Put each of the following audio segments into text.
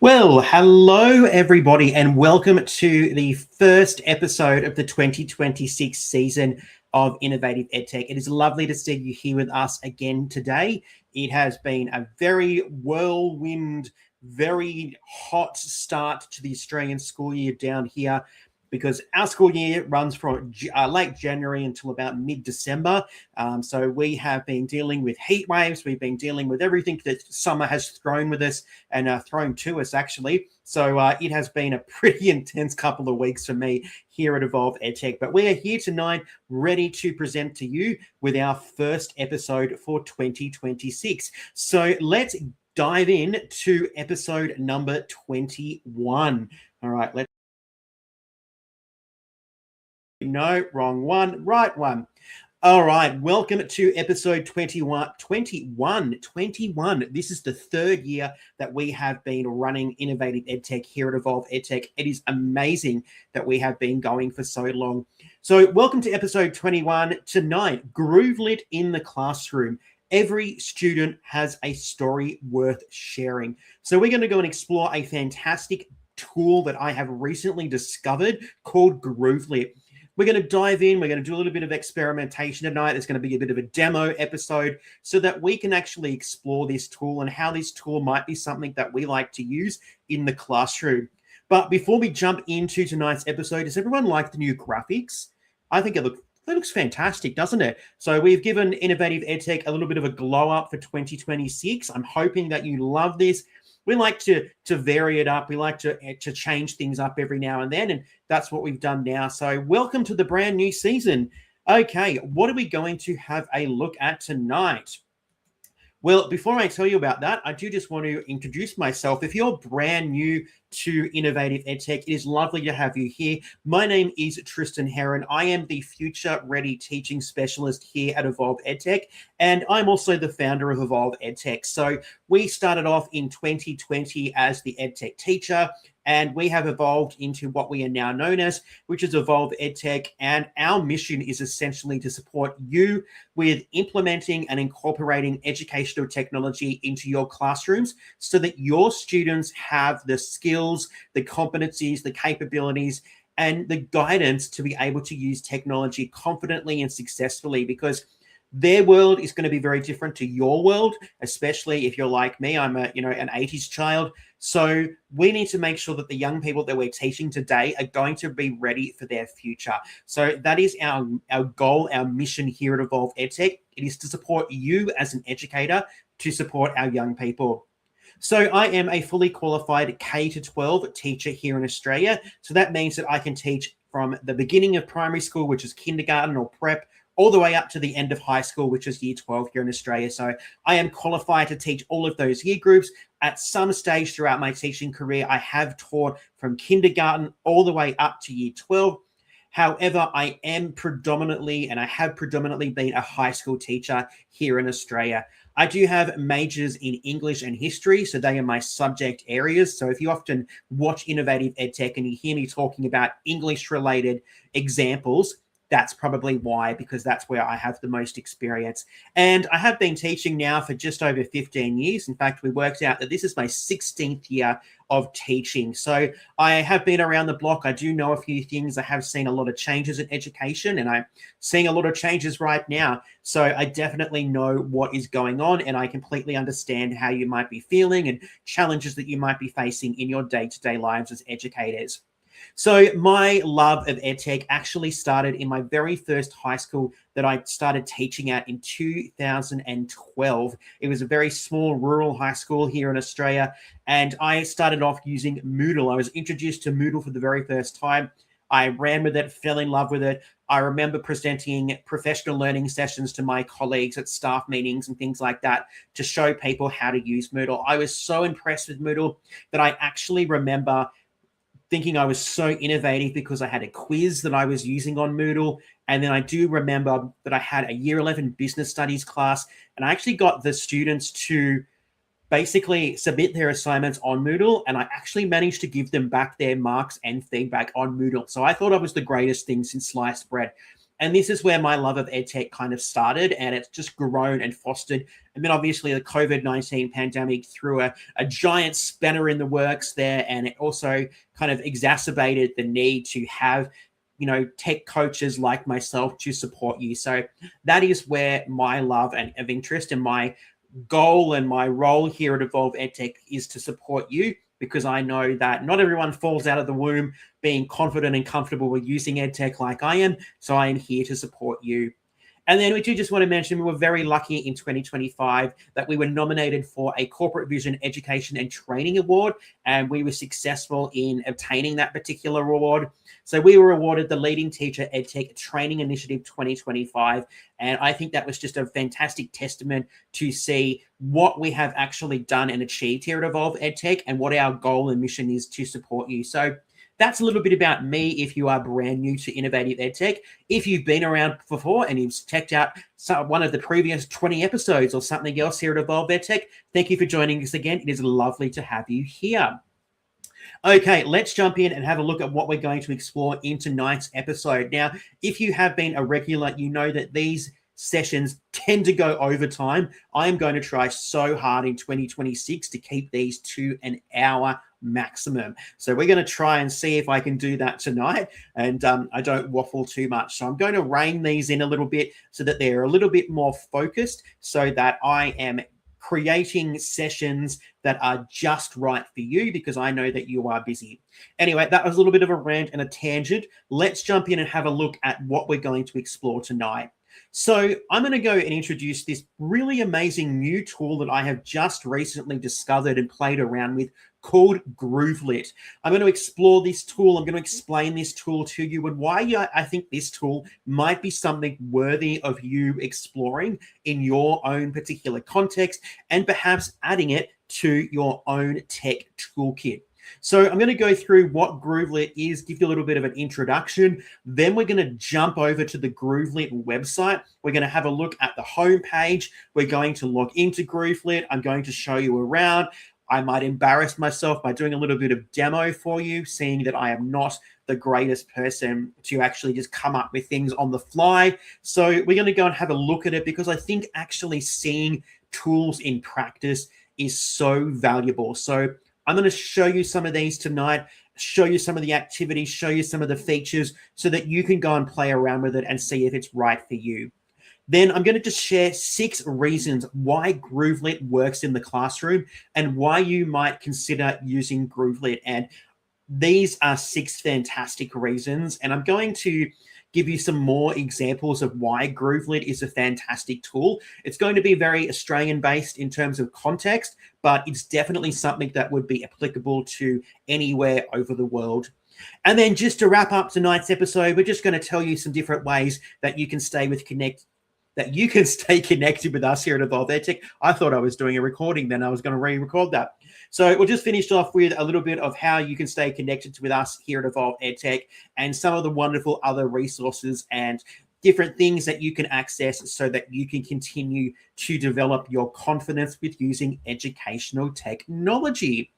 Well, hello everybody, and welcome to the first episode of the 2026 season of Innovative EdTech. It is lovely to see you here with us again today. It has been a very whirlwind, very hot start to the Australian school year down here, because our school year runs from late January until about mid-December. So we have been dealing with heat waves. We've been dealing with everything that summer has thrown with us and thrown to us, actually. So it has been a pretty intense couple of weeks for me here at Evolve EdTech. But we are here tonight ready to present to you with our first episode for 2026. So let's dive in to episode number 21. All right, let's. No, wrong one, right one. All right, welcome to episode 21. This is the third year that we have been running Innovative EdTech here at Evolve EdTech. It is amazing that we have been going for so long. So welcome to episode 21. Tonight, Groovelit in the classroom. Every student has a story worth sharing. So we're going to go and explore a fantastic tool that I have recently discovered called Groovelit. We're going to dive in. We're going to do a little bit of experimentation tonight. There's going to be a bit of a demo episode so that we can actually explore this tool and how this tool might be something that we like to use in the classroom. But before we jump into tonight's episode, does everyone like the new graphics? I think it looks fantastic, doesn't it? So we've given Innovative EdTech a little bit of a glow up for 2026. I'm hoping that you love this. We like to vary it up. We like to change things up every now and then, and that's what we've done now. So welcome to the brand new season. Okay, what are we going to have a look at tonight? Well, before I tell you about that, I do just want to introduce myself. If you're brand new to Innovative EdTech, it is lovely to have you here. My name is Tristan Heron. I am the Future Ready Teaching Specialist here at Evolve EdTech, and I'm also the founder of Evolve EdTech. So we started off in 2020 as the EdTech teacher, and we have evolved into what we are now known as, which is Evolve EdTech. And our mission is essentially to support you with implementing and incorporating educational technology into your classrooms so that your students have the skills, the competencies, the capabilities, and the guidance to be able to use technology confidently and successfully, because their world is going to be very different to your world, especially if you're like me. I'm an 80s child. So we need to make sure that the young people that we're teaching today are going to be ready for their future. So that is our goal, our mission here at Evolve EdTech. It is to support you as an educator to support our young people. So I am a fully qualified K-12 teacher here in Australia. So that means that I can teach from the beginning of primary school, which is kindergarten or prep, all the way up to the end of high school, which is year 12 here in Australia. So I am qualified to teach all of those year groups. At some stage throughout my teaching career, I have taught from kindergarten all the way up to year 12. However, I am predominantly, and I have predominantly been a high school teacher here in Australia. I do have majors in English and history, so they are my subject areas. So if you often watch Innovative EdTech and you hear me talking about English-related examples, that's probably why, because that's where I have the most experience. And I have been teaching now for just over 15 years. In fact, we worked out that this is my 16th year of teaching. So I have been around the block. I do know a few things. I have seen a lot of changes in education, and I'm seeing a lot of changes right now. So I definitely know what is going on, and I completely understand how you might be feeling and challenges that you might be facing in your day-to-day lives as educators. So my love of EdTech actually started in my very first high school that I started teaching at in 2012. It was a very small rural high school here in Australia, and I started off using Moodle. I was introduced to Moodle for the very first time. I ran with it, fell in love with it. I remember presenting professional learning sessions to my colleagues at staff meetings and things like that to show people how to use Moodle. I was so impressed with Moodle that I actually remember thinking I was so innovative because I had a quiz that I was using on Moodle. And then I do remember that I had a year 11 business studies class, and I actually got the students to basically submit their assignments on Moodle, and I actually managed to give them back their marks and feedback on Moodle. So I thought I was the greatest thing since sliced bread. And this is where my love of EdTech kind of started, and it's just grown and fostered. And then obviously the COVID-19 pandemic threw a giant spanner in the works there, and it also kind of exacerbated the need to have tech coaches like myself to support you. So that is where my love and of interest and my goal and my role here at Evolve EdTech is to support you, because I know that not everyone falls out of the womb being confident and comfortable with using EdTech like I am. So I am here to support you. And then we do just want to mention we were very lucky in 2025 that we were nominated for a Corporate Vision Education and Training Award, and we were successful in obtaining that particular award. So we were awarded the Leading Teacher EdTech Training Initiative 2025, and I think that was just a fantastic testament to see what we have actually done and achieved here at Evolve EdTech and what our goal and mission is to support you. So that's a little bit about me if you are brand new to Innovative EdTech. If you've been around before and you've checked out one of the previous 20 episodes or something else here at Evolve EdTech, thank you for joining us again. It is lovely to have you here. Okay, let's jump in and have a look at what we're going to explore in tonight's episode. Now, if you have been a regular, you know that these sessions tend to go over time. I am going to try so hard in 2026 to keep these to an hour maximum. So we're going to try and see if I can do that tonight, and I don't waffle too much. So I'm going to rein these in a little bit so that they're a little bit more focused, so that I am creating sessions that are just right for you, because I know that you are busy. Anyway, that was a little bit of a rant and a tangent. Let's jump in and have a look at what we're going to explore tonight. So I'm going to go and introduce this really amazing new tool that I have just recently discovered and played around with, called Groovelit. I'm going to explore this tool. I'm going to explain this tool to you and why I think this tool might be something worthy of you exploring in your own particular context, and perhaps adding it to your own tech toolkit. So I'm going to go through what Groovelit is, give you a little bit of an introduction. Then we're going to jump over to the Groovelit website. We're going to have a look at the homepage. We're going to log into Groovelit. I'm going to show you around. I might embarrass myself by doing a little bit of demo for you, seeing that I am not the greatest person to actually just come up with things on the fly. So we're going to go and have a look at it, because I think actually seeing tools in practice is so valuable. So I'm going to show you some of these tonight, show you some of the activities, show you some of the features, so that you can go and play around with it and see if it's right for you. Then I'm going to just share 6 reasons why Groovelit works in the classroom and why you might consider using Groovelit. And these are 6 fantastic reasons. And I'm going to give you some more examples of why Groovelit is a fantastic tool. It's going to be very Australian-based in terms of context, but it's definitely something that would be applicable to anywhere over the world. And then just to wrap up tonight's episode, we're just going to tell you some different ways that you can stay connected with us here at Evolve EdTech. I thought I was doing a recording, then I was going to re-record that. So we'll just finish off with a little bit of how you can stay connected with us here at Evolve EdTech, and some of the wonderful other resources and different things that you can access so that you can continue to develop your confidence with using educational technology.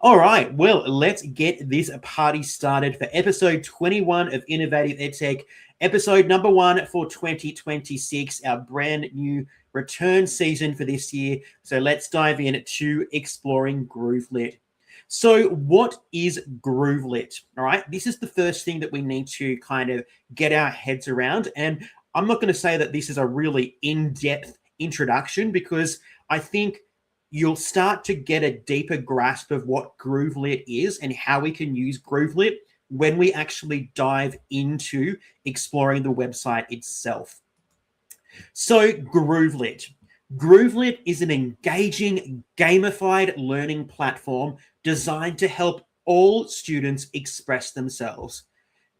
All right, well, let's get this party started for episode 21 of Innovative EdTech, episode number 1 for 2026, our brand new return season for this year. So let's dive in to exploring Groovelit. So what is Groovelit? All right, this is the first thing that we need to kind of get our heads around. And I'm not going to say that this is a really in-depth introduction, because I think you'll start to get a deeper grasp of what Groovelit is and how we can use Groovelit when we actually dive into exploring the website itself. So Groovelit. Groovelit is an engaging, gamified learning platform designed to help all students express themselves.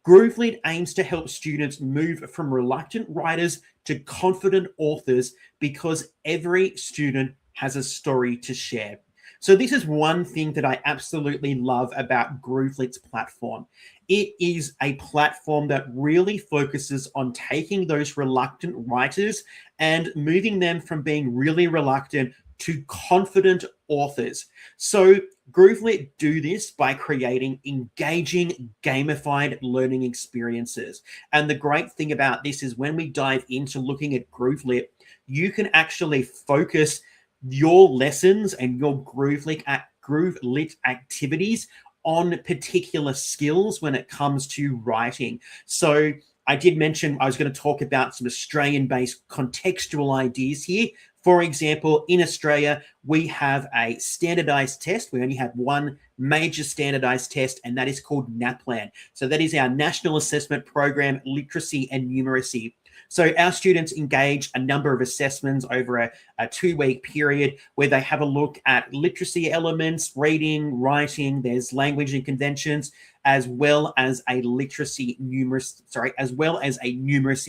Groovelit aims to help students move from reluctant writers to confident authors, because every student has a story to share. So this is one thing that I absolutely love about Groovelit's platform. It is a platform that really focuses on taking those reluctant writers and moving them from being really reluctant to confident authors. So Groovelit do this by creating engaging, gamified learning experiences. And the great thing about this is when we dive into looking at Groovelit, you can actually focus your lessons and your Groovelit activities on particular skills when it comes to writing. So I did mention I was going to talk about some Australian-based contextual ideas here. For example, in Australia, we have a standardized test. We only have one major standardized test, and that is called NAPLAN. So that is our National Assessment Program, Literacy and Numeracy. So our students engage a number of assessments over a 2-week period where they have a look at literacy elements, reading, writing, there's language and conventions, as well as a numeracy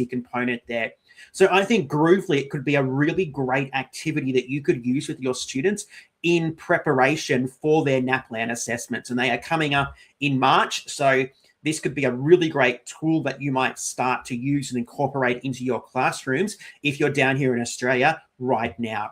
component there. So I think Groovelit could be a really great activity that you could use with your students in preparation for their NAPLAN assessments. And they are coming up in March. So this could be a really great tool that you might start to use and incorporate into your classrooms if you're down here in Australia right now.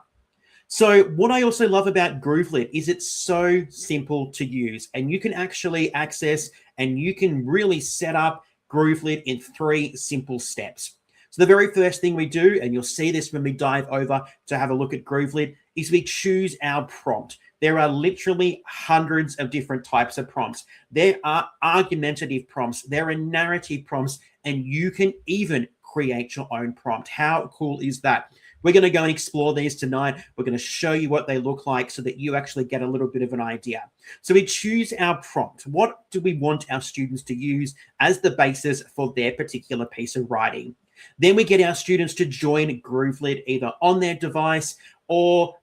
So what I also love about Groovelit is it's so simple to use, and you can actually access and you can really set up Groovelit in 3 simple steps. So the very first thing we do, and you'll see this when we dive over to have a look at Groovelit, is we choose our prompt. There are literally hundreds of different types of prompts. There are argumentative prompts, there are narrative prompts, and you can even create your own prompt. How cool is that? We're going to go and explore these tonight. We're going to show you what they look like so that you actually get a little bit of an idea. So we choose our prompt. What do we want our students to use as the basis for their particular piece of writing? Then we get our students to join Groovelit either on their device or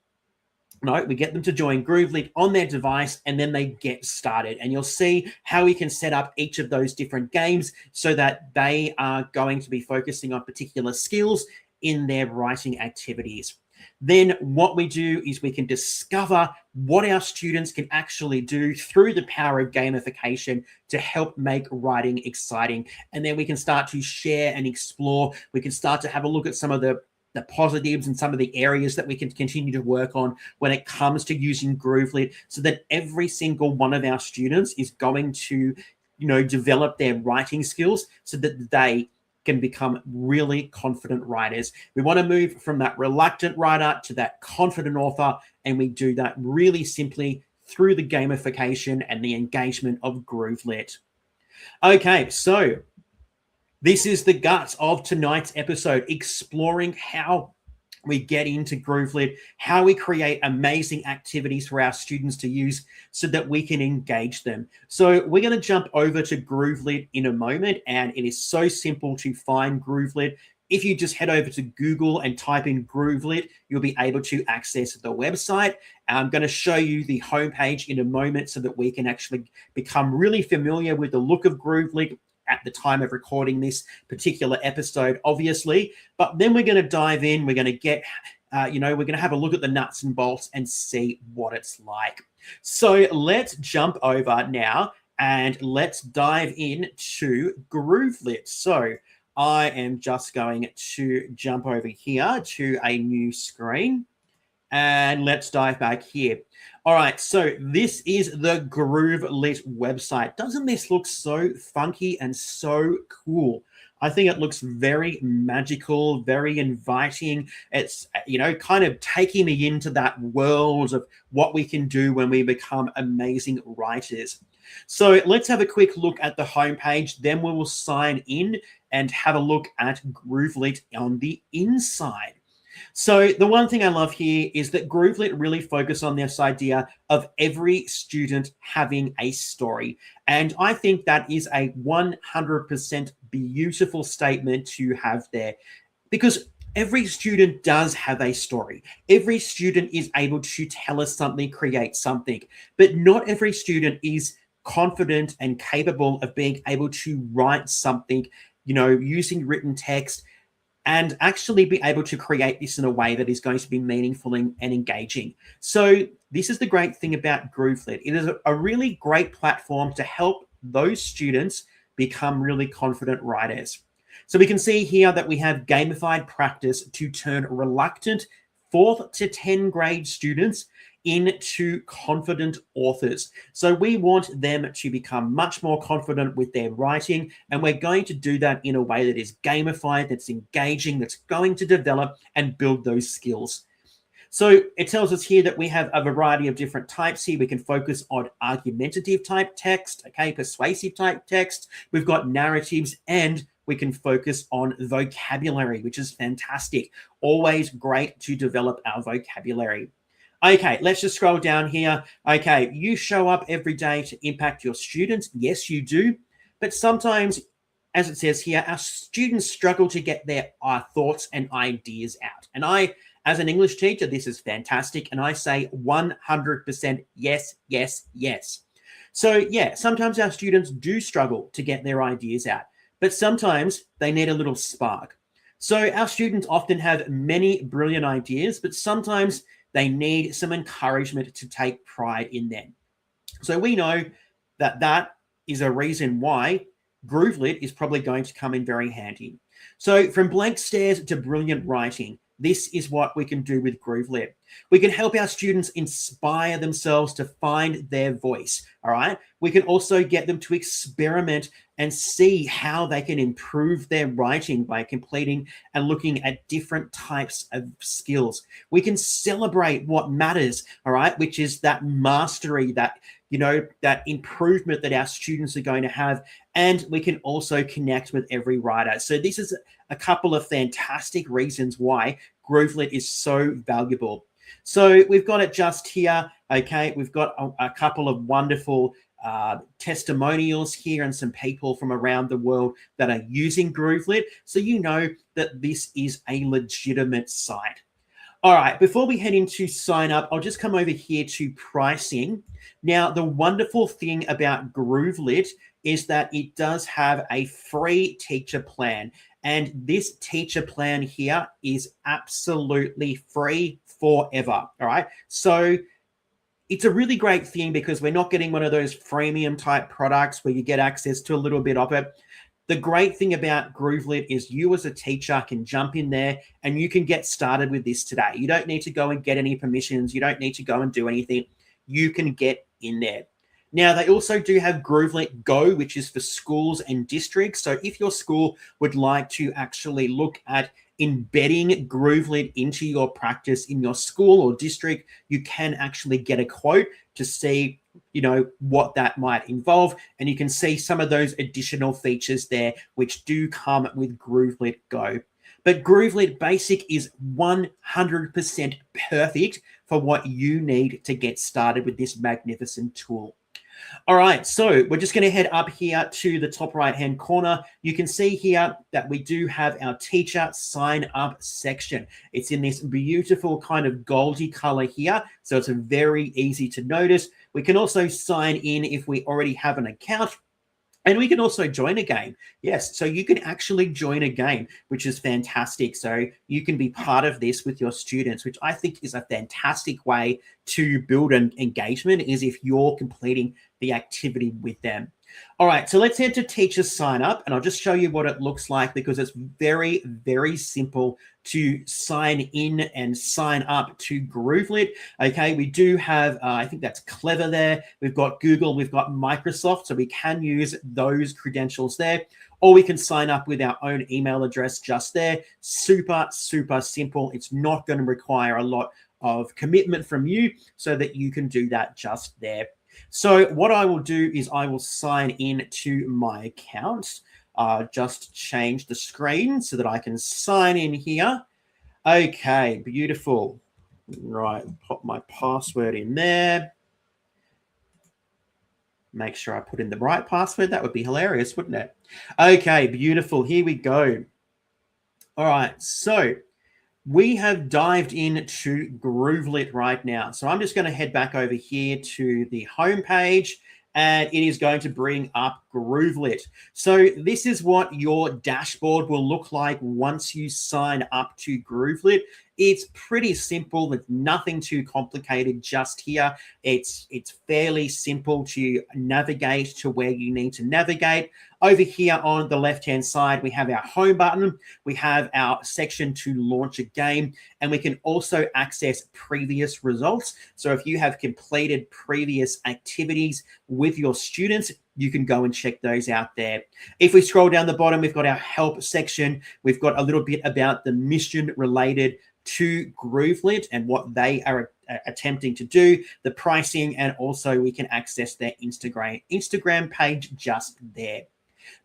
we get them to join Groovelit on their device, and then they get started. And you'll see how we can set up each of those different games so that they are going to be focusing on particular skills in their writing activities. Then what we do is we can discover what our students can actually do through the power of gamification to help make writing exciting. And then we can start to share and explore. We can start to have a look at some of the positives and some of the areas that we can continue to work on when it comes to using Groovelit, so that every single one of our students is going to, develop their writing skills so that they can become really confident writers. We want to move from that reluctant writer to that confident author, and we do that really simply through the gamification and the engagement of Groovelit. Okay, so this is the guts of tonight's episode, exploring how we get into Groovelit, how we create amazing activities for our students to use so that we can engage them. So we're going to jump over to Groovelit in a moment, and it is so simple to find Groovelit. If you just head over to Google and type in Groovelit, you'll be able to access the website. I'm going to show you the homepage in a moment so that we can actually become really familiar with the look of Groovelit at the time of recording this particular episode, obviously. But then we're going to dive in. We're going to get, we're going to have a look at the nuts and bolts and see what it's like. So let's jump over now and let's dive into Groovelit. So I am just going to jump over here to a new screen. And let's dive back here. All right, so this is the Groovelit website. Doesn't this look so funky and so cool? I think it looks very magical, very inviting. It's, kind of taking me into that world of what we can do when we become amazing writers. So let's have a quick look at the homepage. Then we will sign in and have a look at Groovelit on the inside. So the one thing I love here is that Groovelit really focus on this idea of every student having a story. And I think that is a 100% beautiful statement to have there, because every student does have a story. Every student is able to tell us something, create something, but not every student is confident and capable of being able to write something, using written text, and actually be able to create this in a way that is going to be meaningful and engaging. So this is the great thing about Groovelit. It is a really great platform to help those students become really confident writers. So we can see here that we have gamified practice to turn reluctant 4th to 10 grade students into confident authors. So we want them to become much more confident with their writing, and we're going to do that in a way that is gamified, that's engaging, that's going to develop and build those skills. So it tells us here that we have a variety of different types here. We can focus on argumentative type text, okay, persuasive type text. We've got narratives, and we can focus on vocabulary, which is fantastic. Always great to develop our vocabulary. Okay, let's just scroll down here. Okay, you show up every day to impact your students. Yes, you do. But sometimes, as it says here, our students struggle to get their thoughts and ideas out. And as an English teacher, this is fantastic. And I say 100% yes, yes, yes. So yeah, sometimes our students do struggle to get their ideas out, but sometimes they need a little spark. So our students often have many brilliant ideas, but sometimes they need some encouragement to take pride in them. So we know that that is a reason why Groovelit is probably going to come in very handy. So from blank stares to brilliant writing, this is what we can do with Groovelit. We can help our students inspire themselves to find their voice, all right? We can also get them to experiment and see how they can improve their writing by completing and looking at different types of skills. We can celebrate what matters, all right, which is that mastery, that that improvement that our students are going to have. And we can also connect with every writer. So this is a couple of fantastic reasons why Groovelit is so valuable. So we've got it just here. Okay, we've got a couple of wonderful testimonials here and some people from around the world that are using Groovelit. So you know that this is a legitimate site. All right, before we head into sign up, I'll just come over here to pricing. Now, the wonderful thing about Groovelit is that it does have a free teacher plan. And this teacher plan here is absolutely free forever. All right. So it's a really great thing because we're not getting one of those freemium type products where you get access to a little bit of it. The great thing about Groovelit is you as a teacher can jump in there and you can get started with this today. You don't need to go and get any permissions. You don't need to go and do anything. You can get in there. Now, they also do have Groovelit Go, which is for schools and districts. So if your school would like to actually look at embedding Groovelit into your practice in your school or district, you can actually get a quote to see what that might involve. And you can see some of those additional features there, which do come with Groovelit Go. But Groovelit Basic is 100% perfect for what you need to get started with this magnificent tool. All right, so we're just going to head up here to the top right-hand corner. You can see here that we do have our teacher sign up section. It's in this beautiful kind of goldy color here, so it's very easy to notice. We can also sign in if we already have an account. And we can also join a game. Yes, so you can actually join a game, which is fantastic. So you can be part of this with your students, which I think is a fantastic way to build an engagement, is if you're completing the activity with them. All right, so let's head to teacher sign up, and I'll just show you what it looks like because it's very, very simple to sign in and sign up to Groovelit. Okay, we do have, I think that's Clever there. We've got Google, we've got Microsoft, so we can use those credentials there, or we can sign up with our own email address just there. Super, super simple. It's not going to require a lot of commitment from you so that you can do that just there. So what I will do is I will sign in to my account. Just change the screen so that I can sign in here. Okay, beautiful. Right, pop my password in there. Make sure I put in the right password. That would be hilarious, wouldn't it? Okay, beautiful. Here we go. All right, so we have dived into Groovelit right now. So I'm just going to head back over here to the home page, and it is going to bring up Groovelit. So this is what your dashboard will look like once you sign up to Groovelit. It's pretty simple. It's nothing too complicated just here. It's fairly simple to navigate to where you need to navigate. Over here on the left-hand side, we have our home button. We have our section to launch a game, and we can also access previous results. So if you have completed previous activities with your students, you can go and check those out there. If we scroll down the bottom, we've got our help section. We've got a little bit about the mission related to Groovelit and what they are attempting to do, the pricing, and also we can access their Instagram page just there.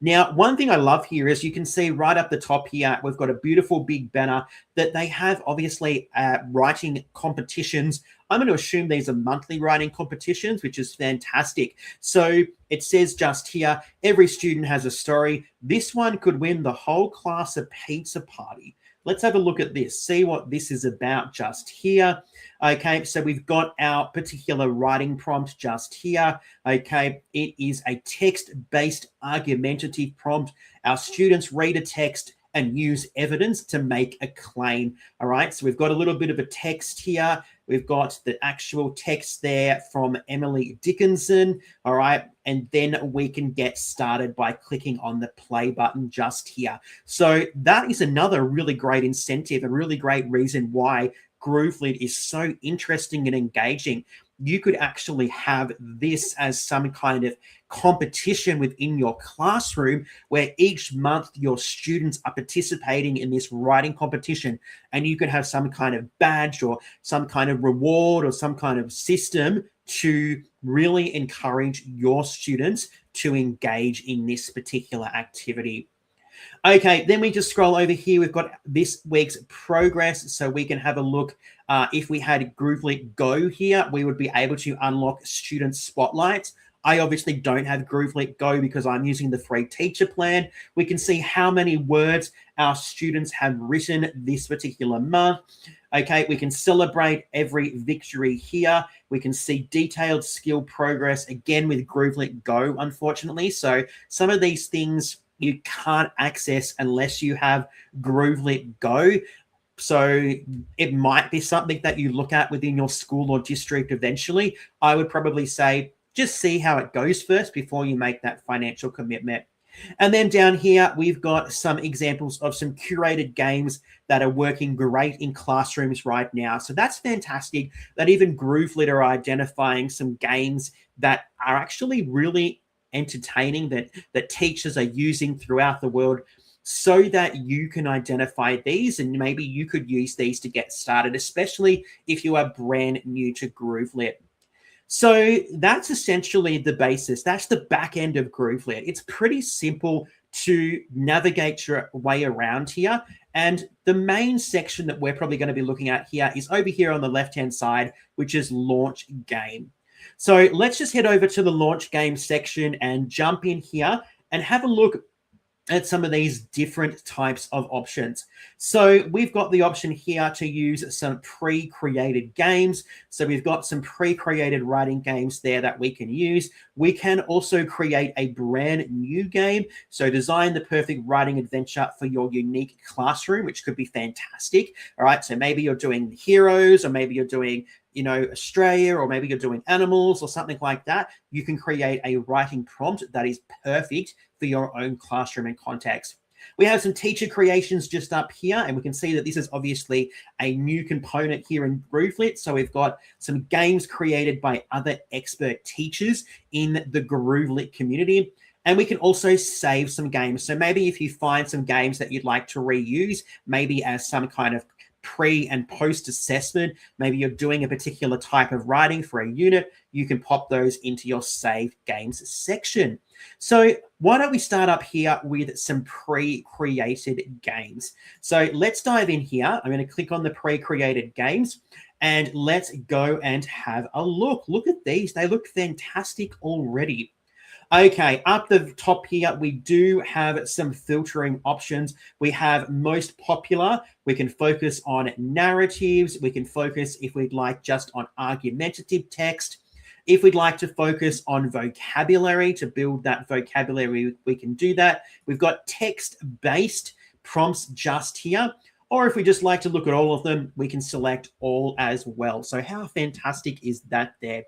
Now, one thing I love here is you can see right up the top here, we've got a beautiful big banner that they have obviously writing competitions. I'm going to assume these are monthly writing competitions, which is fantastic. So it says just here, every student has a story. This one could win the whole class a pizza party. Let's have a look at this, see what this is about just here. Okay, so we've got our particular writing prompt just here. Okay, it is a text-based argumentative prompt. Our students read a text and use evidence to make a claim. All right, so we've got a little bit of a text here. We've got the actual text there from Emily Dickinson. All right, and then we can get started by clicking on the play button just here. So that is another really great incentive, a really great reason why Groovelit is so interesting and engaging. You could actually have this as some kind of competition within your classroom where each month your students are participating in this writing competition, and you could have some kind of badge or some kind of reward or some kind of system to really encourage your students to engage in this particular activity. Okay, then we just scroll over here. We've got this week's progress, so we can have a look. If we had Groovelit Go here, we would be able to unlock student spotlights. I obviously don't have Groovelit Go because I'm using the free teacher plan. We can see how many words our students have written this particular month. Okay, we can celebrate every victory here. We can see detailed skill progress, again with Groovelit Go, unfortunately. So some of these things you can't access unless you have Groovelit Go. So it might be something that you look at within your school or district eventually. I would probably say just see how it goes first before you make that financial commitment. And then down here, we've got some examples of some curated games that are working great in classrooms right now. So that's fantastic that even Groovelit are identifying some games that are actually really entertaining that teachers are using throughout the world, so that you can identify these and maybe you could use these to get started, especially if you are brand new to Groovelit. So that's essentially the basis. That's the back end of Groovelit. It's pretty simple to navigate your way around here. And the main section that we're probably going to be looking at here is over here on the left-hand side, which is launch game. So let's just head over to the launch game section and jump in here and have a look at some of these different types of options. So we've got the option here to use some pre-created games. So we've got some pre-created writing games there that we can use. We can also create a brand new game. So design the perfect writing adventure for your unique classroom, which could be fantastic. All right, so maybe you're doing heroes, or maybe you're doing Australia, or maybe you're doing animals or something like that. You can create a writing prompt that is perfect for your own classroom and context. We have some teacher creations just up here, and we can see that this is obviously a new component here in Groovelit. So we've got some games created by other expert teachers in the Groovelit community. And we can also save some games. So maybe if you find some games that you'd like to reuse, maybe as some kind of pre and post assessment, maybe you're doing a particular type of writing for a unit, you can pop those into your saved games section. So why don't we start up here with some pre-created games? So let's dive in here. I'm going to click on the pre-created games and let's go and have a look. Look at these. They look fantastic already. Okay, up the top here, we do have some filtering options. We have most popular. We can focus on narratives. We can focus, if we'd like, just on argumentative text. If we'd like to focus on vocabulary, to build that vocabulary, we can do that. We've got text-based prompts just here. Or if we just like to look at all of them, we can select all as well. So how fantastic is that there?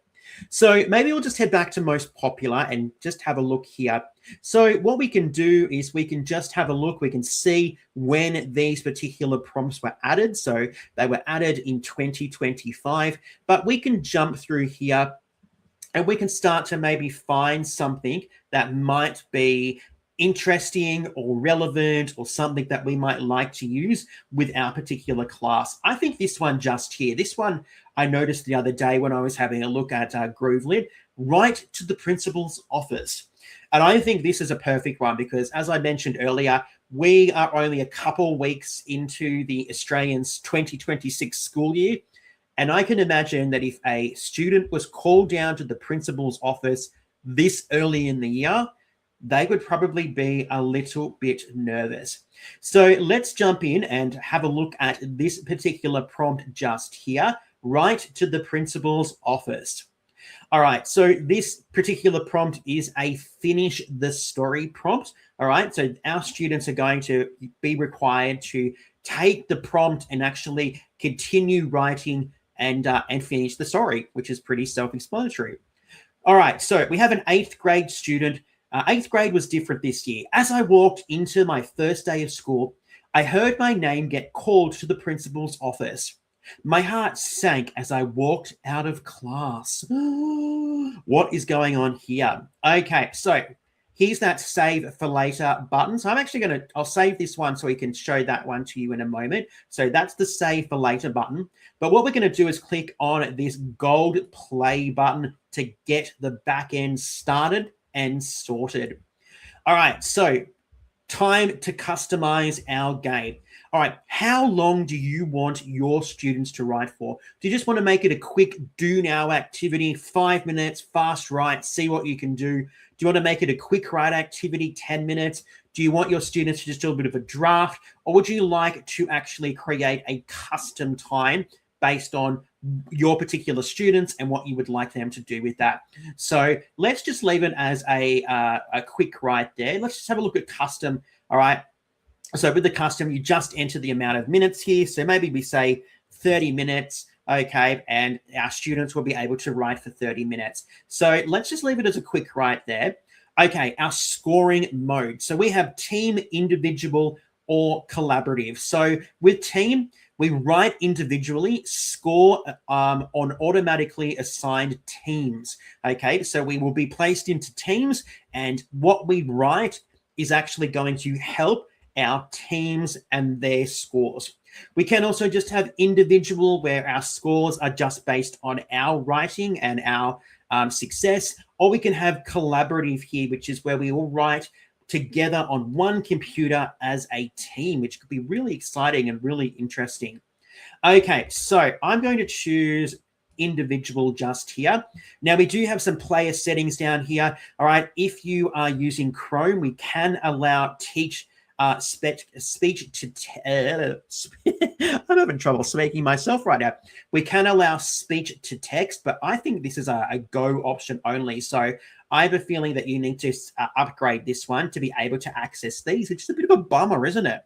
So maybe we'll just head back to most popular and just have a look here. So what we can do is we can just have a look. We can see when these particular prompts were added. So they were added in 2025, but we can jump through here and we can start to maybe find something that might be interesting or relevant or something that we might like to use with our particular class. I think this one just here, this one I noticed the other day when I was having a look at Groovelit, right to the principal's office. And I think this is a perfect one because, as I mentioned earlier, we are only a couple weeks into the Australians 2026 school year. And I can imagine that if a student was called down to the principal's office this early in the year, they would probably be a little bit nervous. So let's jump in and have a look at this particular prompt just here, right to the principal's office. All right, so this particular prompt is a finish the story prompt. All right, so our students are going to be required to take the prompt and actually continue writing and finish the story, which is pretty self-explanatory. All right, so we have an 8th grade student. 8th grade was different this year. As I walked into my first day of school, I heard my name get called to the principal's office. My heart sank as I walked out of class. What is going on here? Okay, so here's that save for later button. So I'm actually I'll save this one so we can show that one to you in a moment. So that's the save for later button. But what we're going to do is click on this gold play button to get the back end started and sorted. All right, so time to customize our game. All right, how long do you want your students to write for? Do you just want to make it a quick do now activity, 5 minutes, fast write, see what you can do? Do you want to make it a quick write activity, 10 minutes? Do you want your students to just do a bit of a draft? Or would you like to actually create a custom time based on your particular students and what you would like them to do with that? So let's just leave it as a quick write there. Let's just have a look at custom. All right. So with the custom, you just enter the amount of minutes here. So maybe we say 30 minutes, okay, and our students will be able to write for 30 minutes. So let's just leave it as a quick write there. Okay, our scoring mode. So we have team, individual, or collaborative. So with team, we write individually, score on automatically assigned teams. Okay, so we will be placed into teams, and what we write is actually going to help our teams and their scores. We can also just have individual, where our scores are just based on our writing and our success, or we can have collaborative here, which is where we all write together on one computer as a team, which could be really exciting and really interesting. Okay, so I'm going to choose individual just here. Now, we do have some player settings down here. All right, if you are using Chrome, we can allow teach speech to I'm having trouble speaking myself right now. We can allow speech to text, but I think this is a go option only. So I have a feeling that you need to upgrade this one to be able to access these. It's just a bit of a bummer, isn't it?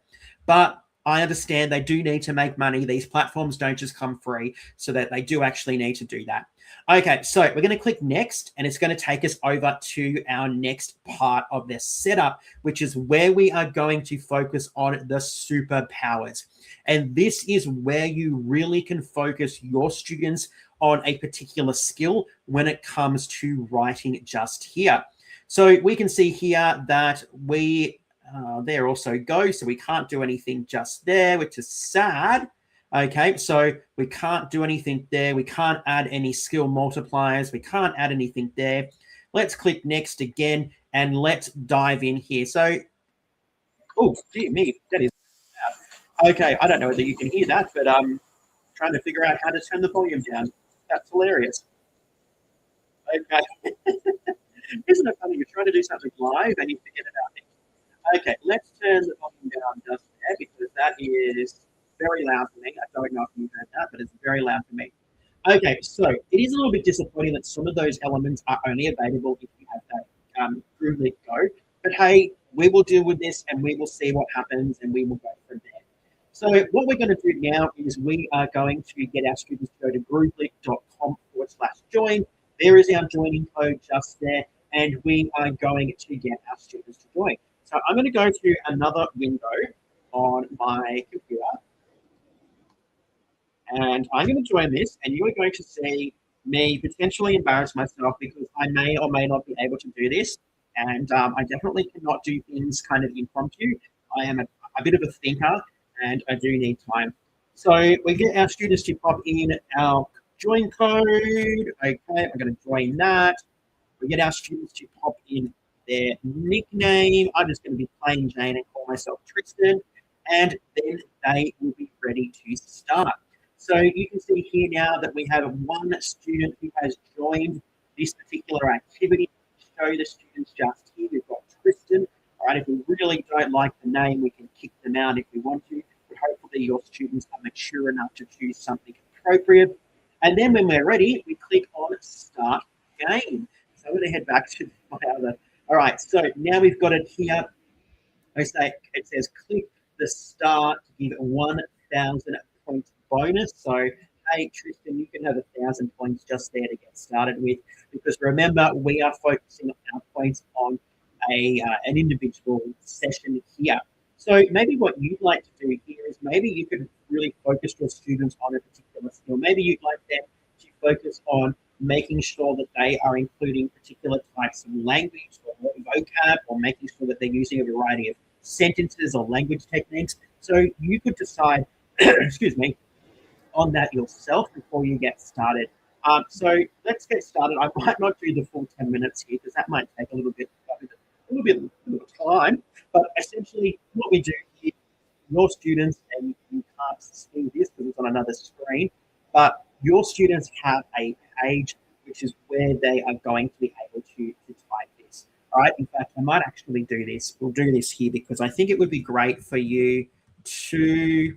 But I understand they do need to make money. These platforms don't just come free, so that they do actually need to do that. Okay, so we're going to click next, and it's going to take us over to our next part of this setup, which is where we are going to focus on the superpowers. And this is where you really can focus your students on a particular skill when it comes to writing just here. So we can see here that there also go. So we can't do anything just there, which is sad. Okay, so we can't do anything there. We can't add any skill multipliers. We can't add anything there. Let's click next again, and let's dive in here. So, oh, dear me, that is bad. Okay, I don't know whether you can hear that, but I'm trying to figure out how to turn the volume down. That's hilarious. Okay. Isn't it funny? You're trying to do something live and you forget about it. Okay, let's turn the volume down just there, because that is very loud for me. I don't know if you heard that, but it's very loud for me. Okay, so it is a little bit disappointing that some of those elements are only available if you have that Groovelit Go. But hey, we will deal with this and we will see what happens and we will go from there. So what we're going to do now is we are going to get our students to go to groovelit.com/join. There is our joining code just there, and we are going to get our students to join. So I'm going to go to another window on my computer, and I'm going to join this, and you are going to see me potentially embarrass myself because I may or may not be able to do this, and I definitely cannot do things kind of impromptu. I am a bit of a thinker, and I do need time. So we get our students to pop in our join code. Okay, I'm going to join that. We get our students to pop in their nickname. I'm just going to be plain Jane and call myself Tristan, and then they will be ready to start. So you can see here now that we have one student who has joined this particular activity. Show the students just here. We've got Tristan. All right, if we really don't like the name, we can kick them out if we want to. But hopefully your students are mature enough to choose something appropriate. And then when we're ready, we click on Start Game. So I'm going to head back to my other. All right, so now we've got it here. It says click the start to give 1,000 points bonus. So, hey, Tristan, you can have 1,000 points just there to get started with. Because remember, we are focusing our points on an individual session here. So maybe what you'd like to do here is maybe you could really focus your students on a particular skill. Maybe you'd like them to focus on making sure that they are including particular types of language or vocab, or making sure that they're using a variety of sentences or language techniques. So you could decide, excuse me, on that yourself before you get started. So let's get started. I might not do the full 10 minutes here because that might take a little bit of time. But essentially, what we do here, your students, and you can't see this because it's on another screen, but your students have a page which is where they are going to be able to type this. All right. In fact, I might actually do this. We'll do this here because I think it would be great for you to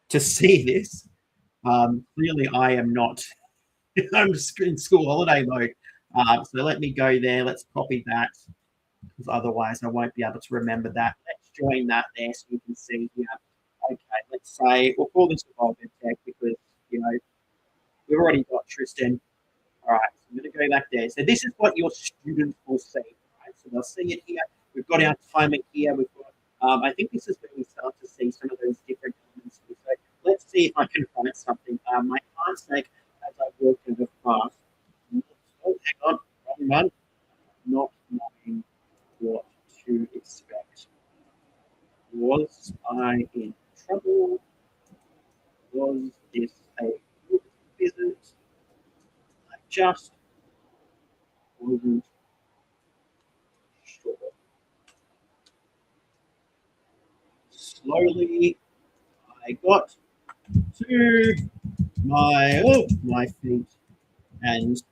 see this. Clearly, I am not. I'm in school holiday mode. So let me go there. Let's copy that because otherwise I won't be able to remember that. Let's join that there so you can see here. Okay, let's say we'll call this Evolve Tech because we've already got Tristan. All right, so I'm going to go back there. So this is what your students will see. Right? So they'll see it here. We've got our timer here. We've got. I think this is where we start to see some of those different elements. So let's see if I can find something. My can't sake as I walk in the class. Oh, hang on, wrong one. Not knowing what to expect. Was I in trouble? Was this a good visit? I just wasn't sure. Slowly, I got to my feet and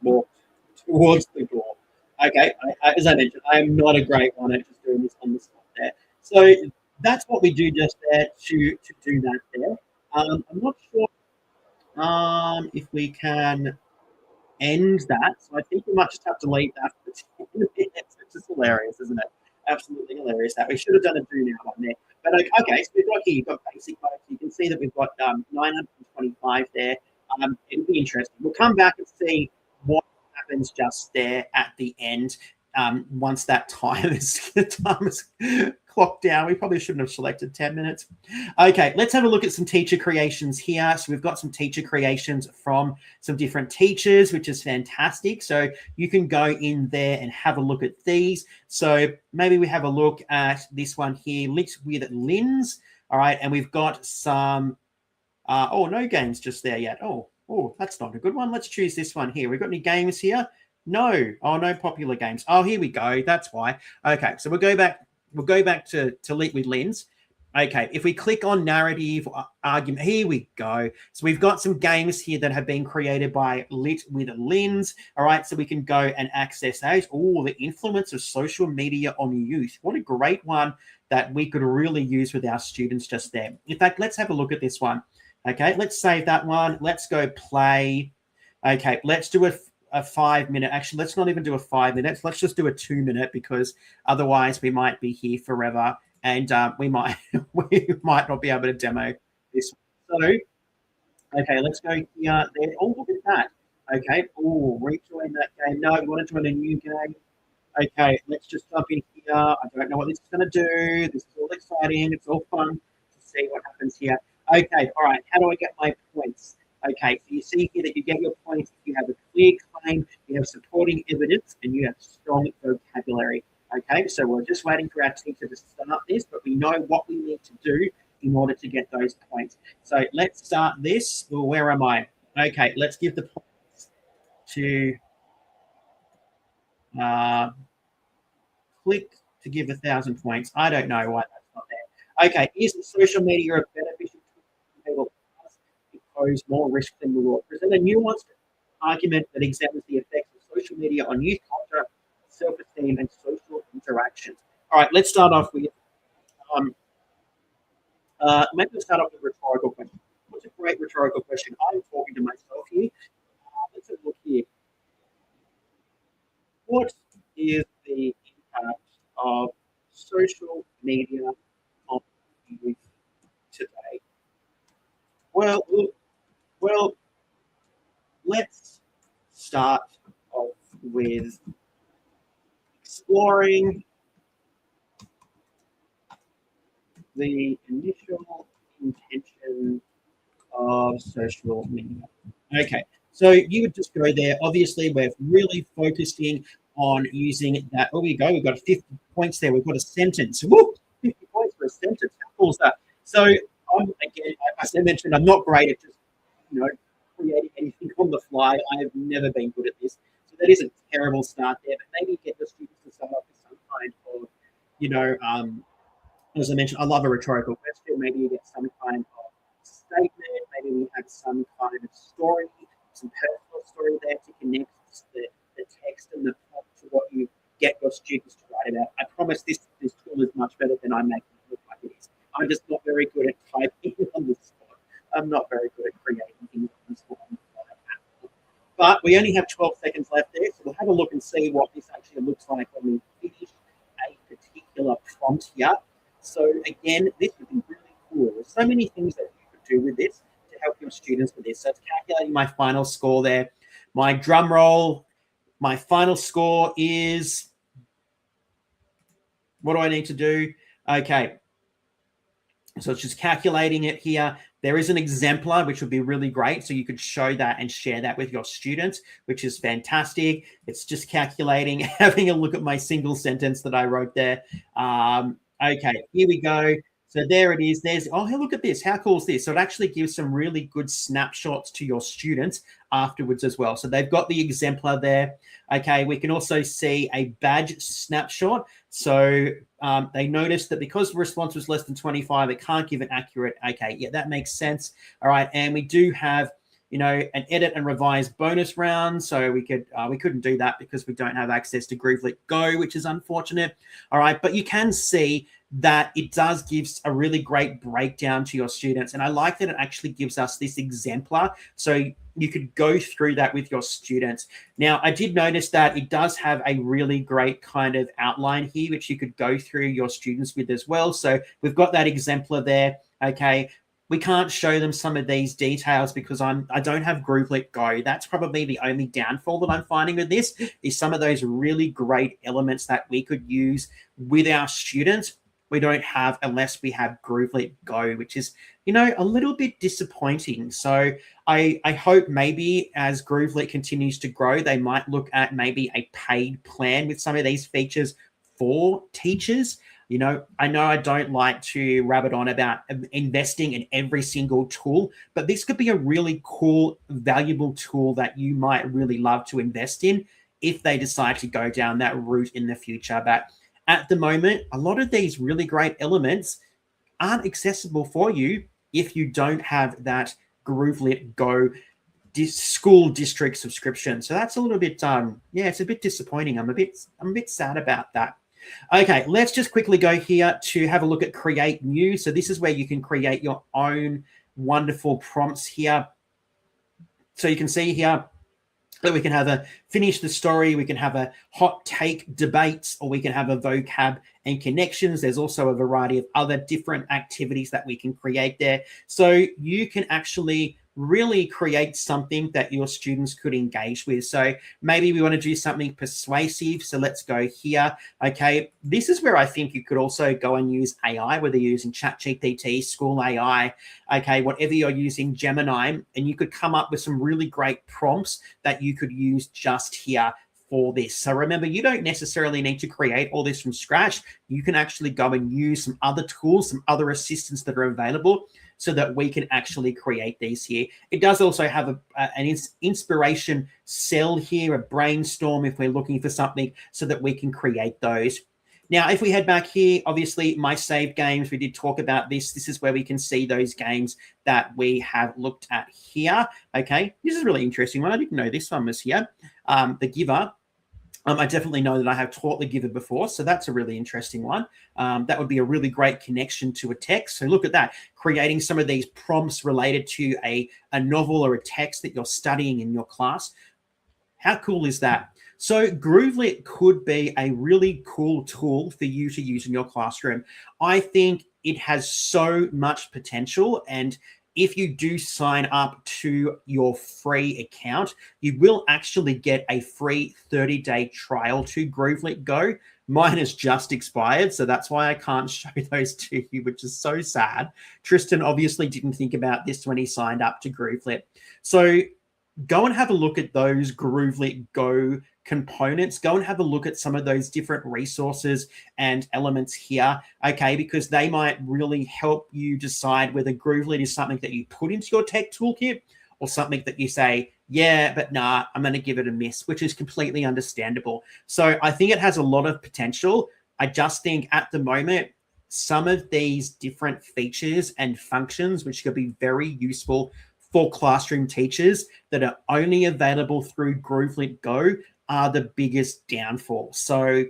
walked towards the door. Okay, as I mentioned, I am not a great one at just doing this on the spot there. So that's what we do just there to do that there. I'm not sure if we can end that. So I think we might just have to leave that for 10 minutes, which is hilarious, isn't it? Absolutely hilarious that. We should have done a do now on there. But okay, so we've got here, you've got basic votes. You can see that we've got 925 there. It'll be interesting. We'll come back and see what happens just there at the end. Once that time is clocked down, we probably shouldn't have selected 10 minutes. Okay, let's have a look at some teacher creations here. So we've got some teacher creations from some different teachers, which is fantastic. So you can go in there and have a look at these. So maybe we have a look at this one here, Lit with Lins. All right, and we've got some, no games just there yet. Oh, that's not a good one. Let's choose this one here. We've got any games here? No. Oh, no popular games. Oh, here we go. That's why. Okay, so we'll go back to Lit with Lens. Okay, if we click on narrative argument, here we go. So we've got some games here that have been created by Lit with Lens. All right, so we can go and access those. Oh, the influence of social media on youth. What a great one that we could really use with our students just there. In fact, let's have a look at this one. Okay, let's save that one. Let's go play. Okay, let's do a 5 minute. Actually, let's not even do a 5 minutes. Let's just do a 2 minute, because otherwise we might be here forever, and we might we might not be able to demo this. So, okay, let's go here. There. Oh, look at that. Okay. Oh, rejoin that game. No, we want to join a new game. Okay, let's just jump in here. I don't know what this is going to do. This is all exciting. It's all fun to see what happens here. Okay, all right. How do I get my points? Okay, so you see here that you get your points if you have a clear claim, you have supporting evidence, and you have strong vocabulary. Okay, so we're just waiting for our teacher to start this, but we know what we need to do in order to get those points. So let's start this. Well, where am I? Okay, let's give the points to click to give 1,000 points. I don't know why that's not there. Okay, is social media a beneficial tool for people? It pose more risk than reward. Present a nuanced argument that examines the effects of social media on youth culture, self-esteem, and social interactions. All right, let's start off with maybe we'll start off with a rhetorical question. What's a great rhetorical question? I'm talking to myself here. Let's have a look here. What is the impact of social media on youth today? Well, let's start off with exploring the initial intention of social media. Okay, so you would just go there. Obviously, we're really focusing on using that. Oh, we go. We've got 50 points there. We've got a sentence. Woo! 50 points for a sentence. How cool is that? So, again, as I mentioned, I'm not great at just, creating anything on the fly. I have never been good at this. So that is a terrible start there. But maybe get the students to start off with some kind of, as I mentioned, I love a rhetorical question. Maybe you get some kind of statement. Maybe we have some kind of story, some personal story there to connect the text and the plot to what you get your students to write about. I promise this tool is much better than I make it look like it is. I'm just not very good at typing on the spot. I'm not very good at creating things on the spot. But we only have 12 seconds left there, so we'll have a look and see what this actually looks like when we finish a particular prompt here. So again, this would be really cool. There's so many things that you could do with this to help your students with this. So it's calculating my final score there. My drum roll, my final score is, what do I need to do? Okay. So it's just calculating it here. There is an exemplar, which would be really great. So you could show that and share that with your students, which is fantastic. It's just calculating, having a look at my single sentence that I wrote there. Okay, here we go. So there it is. There's, oh, hey, look at this. How cool is this? So it actually gives some really good snapshots to your students afterwards as well. So they've got the exemplar there. Okay, we can also see a badge snapshot. So they noticed that because the response was less than 25, it can't give an accurate, okay, yeah, that makes sense. All right, and we do have, an edit and revise bonus round. So we couldn't do that because we don't have access to Groovelit Go, which is unfortunate. All right, but you can see that it does give a really great breakdown to your students. And I like that it actually gives us this exemplar. So you could go through that with your students. Now, I did notice that it does have a really great kind of outline here, which you could go through your students with as well. So we've got that exemplar there. Okay. We can't show them some of these details because I don't have Groovelit Go. That's probably the only downfall that I'm finding with this is some of those really great elements that we could use with our students. We don't have unless we have Groovelit Go, which is, a little bit disappointing. So I hope maybe as Groovelit continues to grow, they might look at maybe a paid plan with some of these features for teachers. I know I don't like to rabbit on about investing in every single tool, but this could be a really cool, valuable tool that you might really love to invest in if they decide to go down that route in the future. But at the moment, a lot of these really great elements aren't accessible for you if you don't have that Groovelit Go school district subscription. So that's a little bit, it's a bit disappointing. I'm a bit sad about that. Okay, let's just quickly go here to have a look at create new. So this is where you can create your own wonderful prompts here. So you can see here, that we can have a finish the story, we can have a hot take debates, or we can have a vocab and connections. There's also a variety of other different activities that we can create there. So you can actually really create something that your students could engage with. So maybe we want to do something persuasive. So let's go here. Okay, this is where I think you could also go and use AI, whether you're using ChatGPT, School AI, okay, whatever you're using, Gemini, and you could come up with some really great prompts that you could use just here for this. So remember, you don't necessarily need to create all this from scratch. You can actually go and use some other tools, some other assistants that are available, so that we can actually create these here. It does also have an inspiration cell here, a brainstorm if we're looking for something, so that we can create those. Now, if we head back here, obviously my saved games, we did talk about this. This is where we can see those games that we have looked at here. Okay, this is a really interesting one. I didn't know this one was here. The Giver. I definitely know that I have taught the Giver before, so that's a really interesting one. That would be a really great connection to a text. So look at that, creating some of these prompts related to a novel or a text that you're studying in your class. How cool is that? So Groovelit could be a really cool tool for you to use in your classroom. I think it has so much potential, and if you do sign up to your free account, you will actually get a free 30-day trial to Groovelit Go. Mine has just expired, so that's why I can't show those to you, which is so sad. Tristan obviously didn't think about this when he signed up to Groovelit. So go and have a look at those Groovelit Go components. Go and have a look at some of those different resources and elements here, okay, because they might really help you decide whether Groovelit is something that you put into your tech toolkit or something that you say, yeah, but nah, I'm going to give it a miss, which is completely understandable. So I think it has a lot of potential. I just think at the moment, some of these different features and functions, which could be very useful for classroom teachers that are only available through Groovelit Go, are the biggest downfall. So,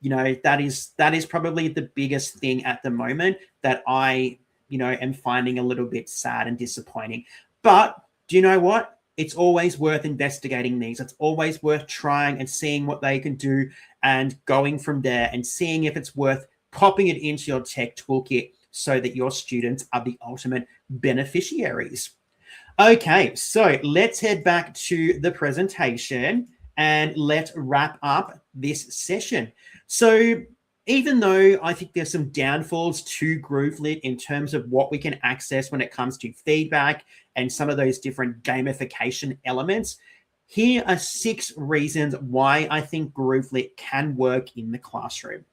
you know, that is probably the biggest thing at the moment that I, am finding a little bit sad and disappointing. But do you know what? It's always worth investigating these. It's always worth trying and seeing what they can do and going from there and seeing if it's worth popping it into your tech toolkit so that your students are the ultimate beneficiaries. Okay, so let's head back to the presentation and let's wrap up this session. So even though I think there's some downfalls to Groovelit in terms of what we can access when it comes to feedback and some of those different gamification elements, here are 6 reasons why I think Groovelit can work in the classroom.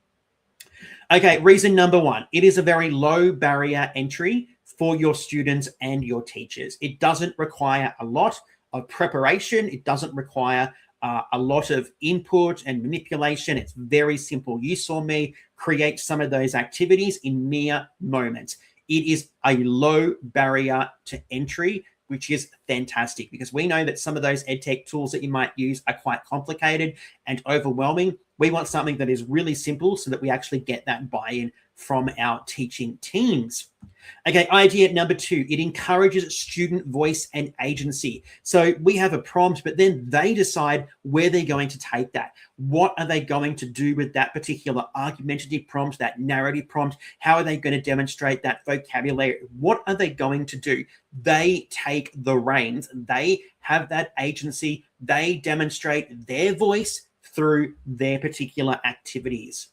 Okay, reason number 1, it is a very low barrier entry for your students and your teachers. It doesn't require a lot of preparation. It doesn't require a lot of input and manipulation. It's very simple. You saw me create some of those activities in mere moments. It is a low barrier to entry, which is fantastic because we know that some of those EdTech tools that you might use are quite complicated and overwhelming. We want something that is really simple so that we actually get that buy-in from our teaching teams. Okay, idea number 2, it encourages student voice and agency. So we have a prompt, but then they decide where they're going to take that. What are they going to do with that particular argumentative prompt, that narrative prompt? How are they going to demonstrate that vocabulary? What are they going to do? They take the reins. They have that agency. They demonstrate their voice through their particular activities.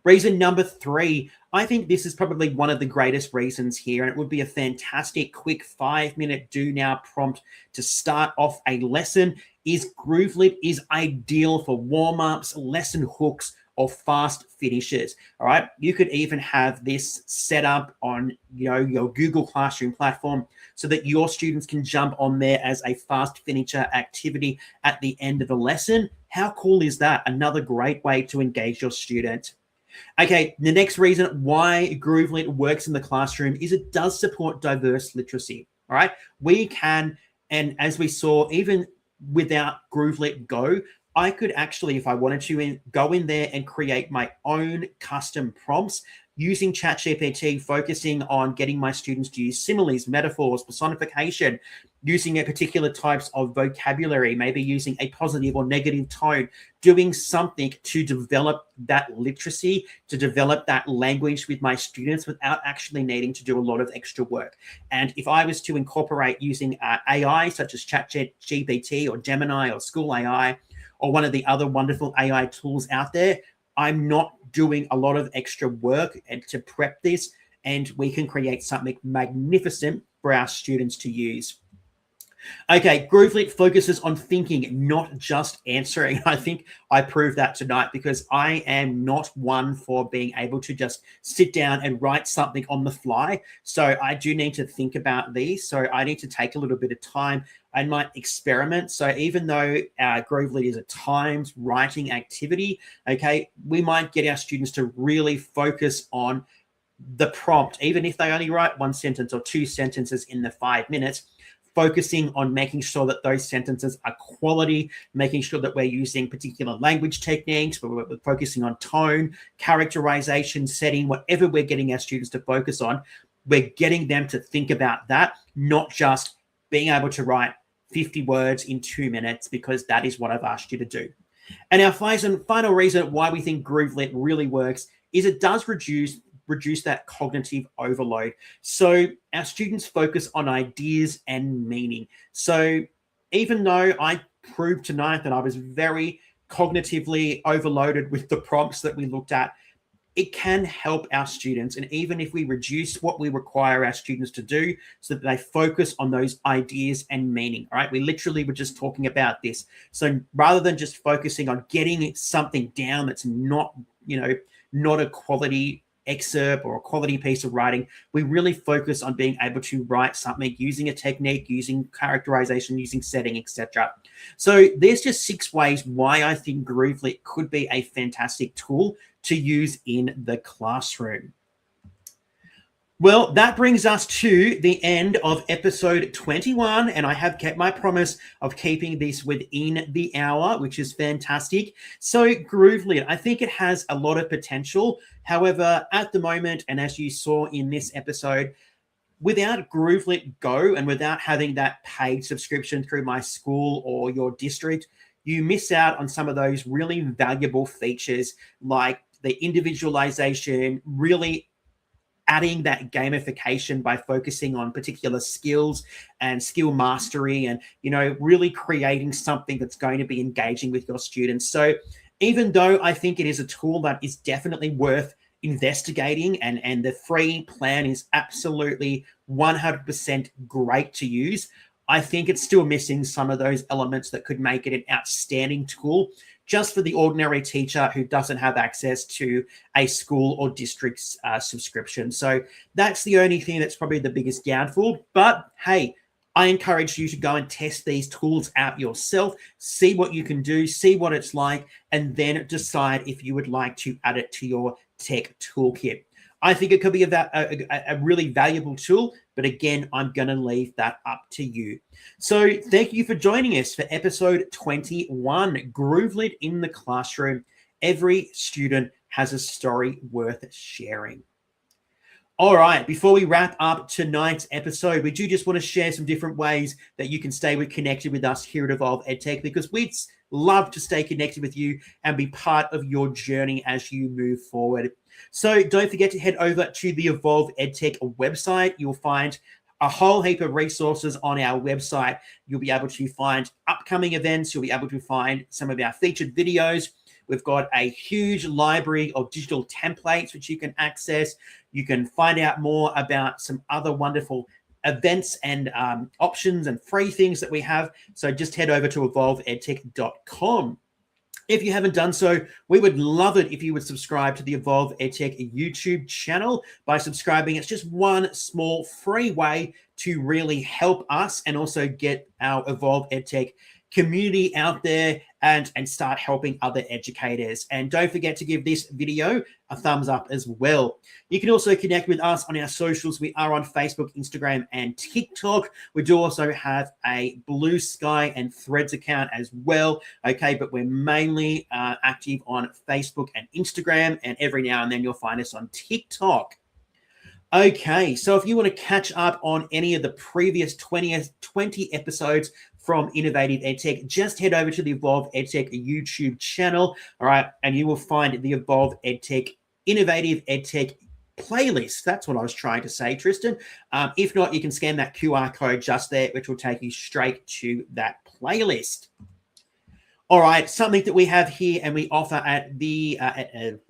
Reason number 3, I think this is probably one of the greatest reasons here, and it would be a fantastic quick 5-minute do now prompt to start off a lesson, is Groovelit is ideal for warm-ups, lesson hooks, or fast finishes. All right, you could even have this set up on your Google Classroom platform so that your students can jump on there as a fast finisher activity at the end of a lesson. How cool is that? Another great way to engage your student. Okay, the next reason why Groovelit works in the classroom is it does support diverse literacy. All right, we can, and as we saw, even without Groovelit Go, I could actually, if I wanted to, go in there and create my own custom prompts using ChatGPT, focusing on getting my students to use similes, metaphors, personification, using a particular types of vocabulary, maybe using a positive or negative tone, doing something to develop that literacy, to develop that language with my students without actually needing to do a lot of extra work. And if I was to incorporate using AI such as ChatGPT or Gemini or School AI or one of the other wonderful AI tools out there, I'm not doing a lot of extra work and to prep this, and we can create something magnificent for our students to use. Okay, Groovelit focuses on thinking, not just answering. I think I proved that tonight because I am not one for being able to just sit down and write something on the fly. So I do need to think about these. So I need to take a little bit of time. I might experiment. So even though Groovelit is a timed writing activity, okay, we might get our students to really focus on the prompt, even if they only write one sentence or two sentences in the 5 minutes, focusing on making sure that those sentences are quality, making sure that we're using particular language techniques, we're focusing on tone, characterization, setting, whatever we're getting our students to focus on, we're getting them to think about that, not just being able to write 50 words in 2 minutes, because that is what I've asked you to do. And our final reason why we think Groovelit really works is it does reduce that cognitive overload. So our students focus on ideas and meaning. So even though I proved tonight that I was very cognitively overloaded with the prompts that we looked at, it can help our students. And even if we reduce what we require our students to do so that they focus on those ideas and meaning, all right? We literally were just talking about this. So rather than just focusing on getting something down that's not, not a quality excerpt or a quality piece of writing, we really focus on being able to write something using a technique, using characterization, using setting, etc. So there's just 6 ways why I think Groovelit could be a fantastic tool to use in the classroom. Well, that brings us to the end of episode 21, and I have kept my promise of keeping this within the hour, which is fantastic. So Groovelit, I think it has a lot of potential. However, at the moment, and as you saw in this episode, without Groovelit Go and without having that paid subscription through my school or your district, you miss out on some of those really valuable features like the individualization, really adding that gamification by focusing on particular skills and skill mastery and, really creating something that's going to be engaging with your students. So even though I think it is a tool that is definitely worth investigating and the free plan is absolutely 100% great to use, I think it's still missing some of those elements that could make it an outstanding tool just for the ordinary teacher who doesn't have access to a school or district subscription. So that's the only thing that's probably the biggest downfall. But hey, I encourage you to go and test these tools out yourself, see what you can do, see what it's like, and then decide if you would like to add it to your tech toolkit. I think it could be a really valuable tool, but again, I'm going to leave that up to you. So thank you for joining us for episode 21, Groovelit in the Classroom. Every student has a story worth sharing. All right, before we wrap up tonight's episode, we do just want to share some different ways that you can stay connected with us here at Evolve EdTech, because we'd love to stay connected with you and be part of your journey as you move forward. So don't forget to head over to the Evolve EdTech website. You'll find a whole heap of resources on our website. You'll be able to find upcoming events. You'll be able to find some of our featured videos. We've got a huge library of digital templates which you can access. You can find out more about some other wonderful events and options and free things that we have. So just head over to evolveedtech.com. If you haven't done so, we would love it if you would subscribe to the Evolve EdTech YouTube channel. By subscribing, it's just one small free way to really help us and also get our Evolve EdTech community out there and start helping other educators. And don't forget to give this video a thumbs up as well. You can also connect with us on our socials. We are on Facebook, Instagram, and TikTok. We do also have a Blue Sky and Threads account as well. Okay, but we're mainly active on Facebook and Instagram, and every now and then you'll find us on TikTok. Okay, so if you want to catch up on any of the previous 20 episodes from Innovative EdTech, just head over to the Evolve EdTech YouTube channel, all right, and you will find the Evolve EdTech Innovative EdTech playlist. That's what I was trying to say, Tristan. If not, you can scan that QR code just there, which will take you straight to that playlist. All right, something that we have here and we offer at the at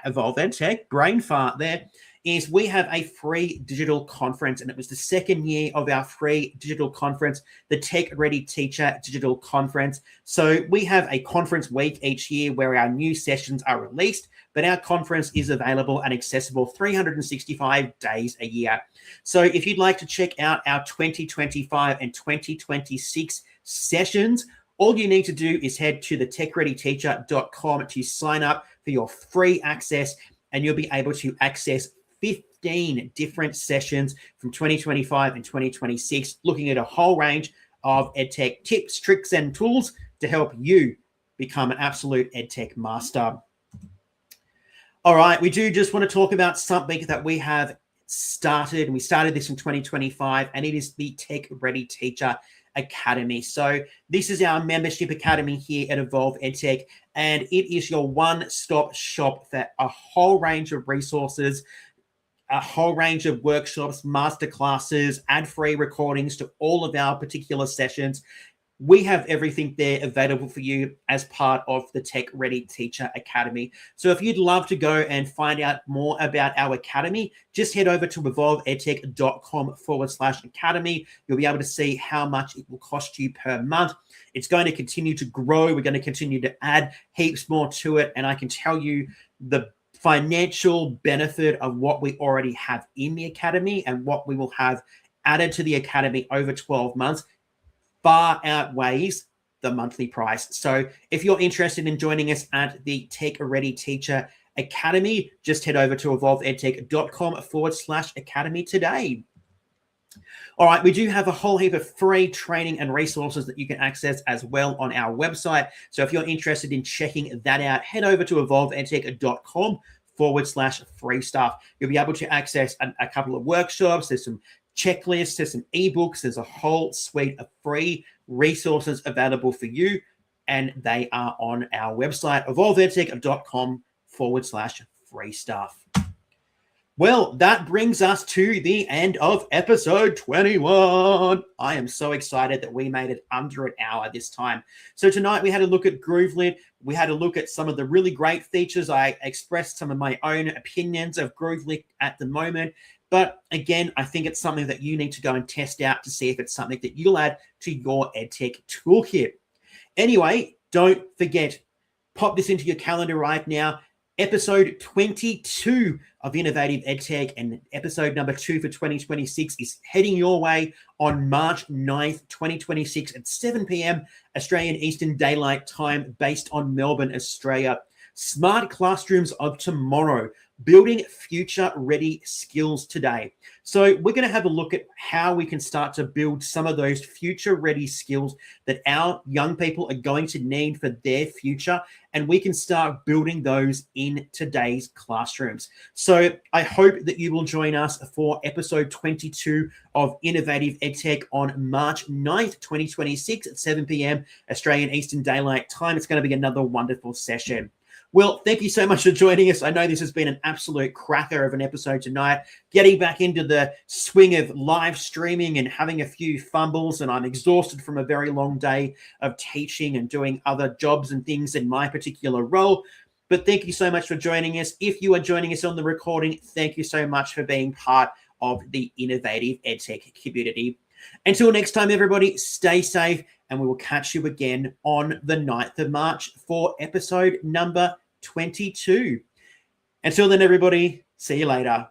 Evolve EdTech, brain fart there, is we have a free digital conference, and it was the second year of our free digital conference, the Tech Ready Teacher Digital Conference. So we have a conference week each year where our new sessions are released, but our conference is available and accessible 365 days a year. So if you'd like to check out our 2025 and 2026 sessions, all you need to do is head to the techreadyteacher.com to sign up for your free access, and you'll be able to access 15 different sessions from 2025 and 2026, looking at a whole range of EdTech tips, tricks, and tools to help you become an absolute EdTech master. All right, we do just want to talk about something that we have started, and we started this in 2025, and it is the Tech Ready Teacher Academy. So this is our membership academy here at Evolve EdTech, and it is your one-stop shop for a whole range of resources, a whole range of workshops, masterclasses, ad-free recordings to all of our particular sessions. We have everything there available for you as part of the Tech Ready Teacher Academy. So if you'd love to go and find out more about our academy, just head over to evolveedtech.com/academy. You'll be able to see how much it will cost you per month. It's going to continue to grow. We're going to continue to add heaps more to it. And I can tell you the financial benefit of what we already have in the academy and what we will have added to the academy over 12 months far outweighs the monthly price. So if you're interested in joining us at the Tech Ready Teacher Academy, just head over to evolveedtech.com/academy today. All right, we do have a whole heap of free training and resources that you can access as well on our website. So if you're interested in checking that out, head over to evolveedtech.com/free stuff. You'll be able to access a couple of workshops. There's some checklists, there's some ebooks, there's a whole suite of free resources available for you, and they are on our website, evolveedtech.com/free stuff. Well, that brings us to the end of episode 21. I am so excited that we made it under an hour this time. So tonight we had a look at Groovelit. We had a look at some of the really great features. I expressed some of my own opinions of Groovelit at the moment. But again, I think it's something that you need to go and test out to see if it's something that you'll add to your EdTech toolkit. Anyway, don't forget, pop this into your calendar right now. Episode 22 of Innovative EdTech and episode number 2 for 2026 is heading your way on March 9th, 2026 at 7 p.m. Australian Eastern Daylight Time based on Melbourne, Australia. Smart classrooms of tomorrow, building future-ready skills today. So we're going to have a look at how we can start to build some of those future-ready skills that our young people are going to need for their future, and we can start building those in today's classrooms. So I hope that you will join us for episode 22 of Innovative EdTech on March 9th, 2026 at 7 p.m. Australian Eastern Daylight Time. It's going to be another wonderful session. Well, thank you so much for joining us. I know this has been an absolute cracker of an episode tonight, getting back into the swing of live streaming and having a few fumbles, and I'm exhausted from a very long day of teaching and doing other jobs and things in my particular role. But thank you so much for joining us. If you are joining us on the recording, thank you so much for being part of the Innovative EdTech community. Until next time, everybody, stay safe, and we will catch you again on the 9th of March for episode number 22. Until then, everybody, see you later.